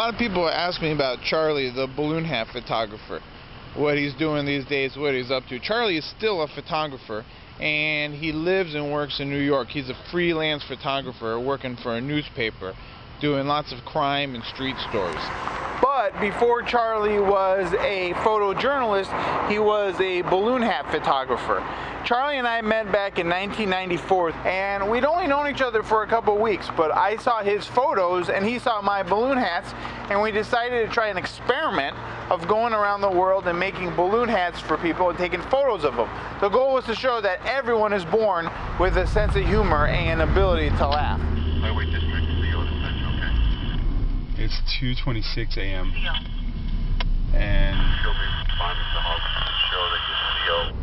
lot of people ask me about Charlie, the balloon hat photographer, what he's doing these days, what he's up to. Charlie is still a photographer, and he lives and works in New York. He's a freelance photographer working for a newspaper, doing lots of crime and street stories. But before Charlie was a photojournalist, he was a balloon hat photographer. Charlie and I met back in 1994, and we'd only known each other for a couple weeks, but I saw his photos and he saw my balloon hats, and we decided to try an experiment of going around the world and making balloon hats for people and taking photos of them. The goal was to show that everyone is born with a sense of humor and ability to laugh. Highway District, CO to Central, okay? It's 2:26 a.m. and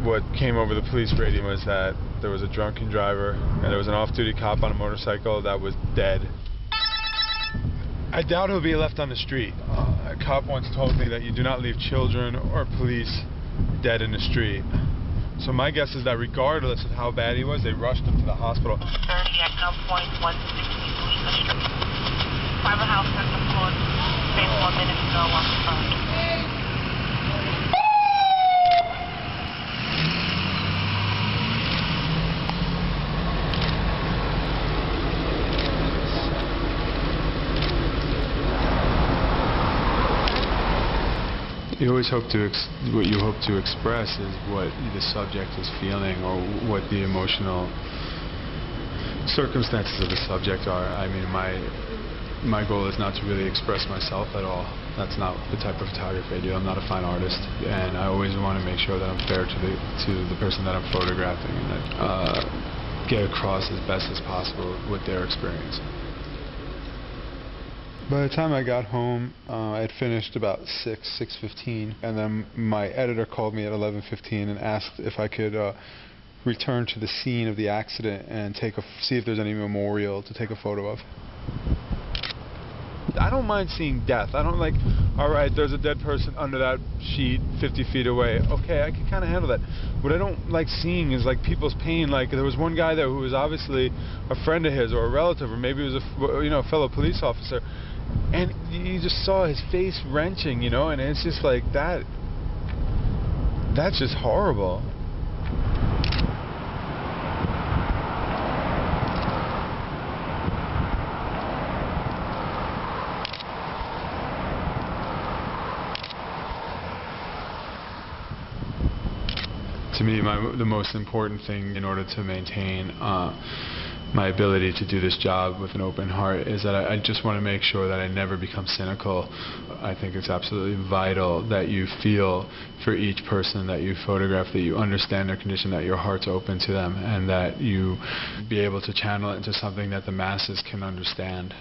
what came over the police radio was that there was a drunken driver and there was an off-duty cop on a motorcycle that was dead. I doubt he'll be left on the street. A cop once told me that you do not leave children or police dead in the street. So my guess is that regardless of how bad he was, they rushed him to the hospital. 30 at gunpoint, 160 Lisa Street. Private house second floor, same 1 minute ago on the phone. You always hope to, what you hope to express is what the subject is feeling or what the emotional circumstances of the subject are. I mean, my goal is not to really express myself at all. That's not the type of photography I do. I'm not a fine artist, and I always want to make sure that I'm fair to the person that I'm photographing, and that get across as best as possible with their experience. By the time I got home, I had finished about 6:15, and then my editor called me at 11:15 and asked if I could return to the scene of the accident and see if there's any memorial to take a photo of. I don't mind seeing death. I don't like, all right, there's a dead person under that sheet 50 feet away. Okay, I can kind of handle that. What I don't like seeing is like people's pain. Like there was one guy there who was obviously a friend of his or a relative, or maybe it was a fellow police officer. And you just saw his face wrenching, and it's just like that. That's just horrible. To me, the most important thing in order to maintain my ability to do this job with an open heart is that I just want to make sure that I never become cynical. I think it's absolutely vital that you feel for each person that you photograph, that you understand their condition, that your heart's open to them, and that you be able to channel it into something that the masses can understand.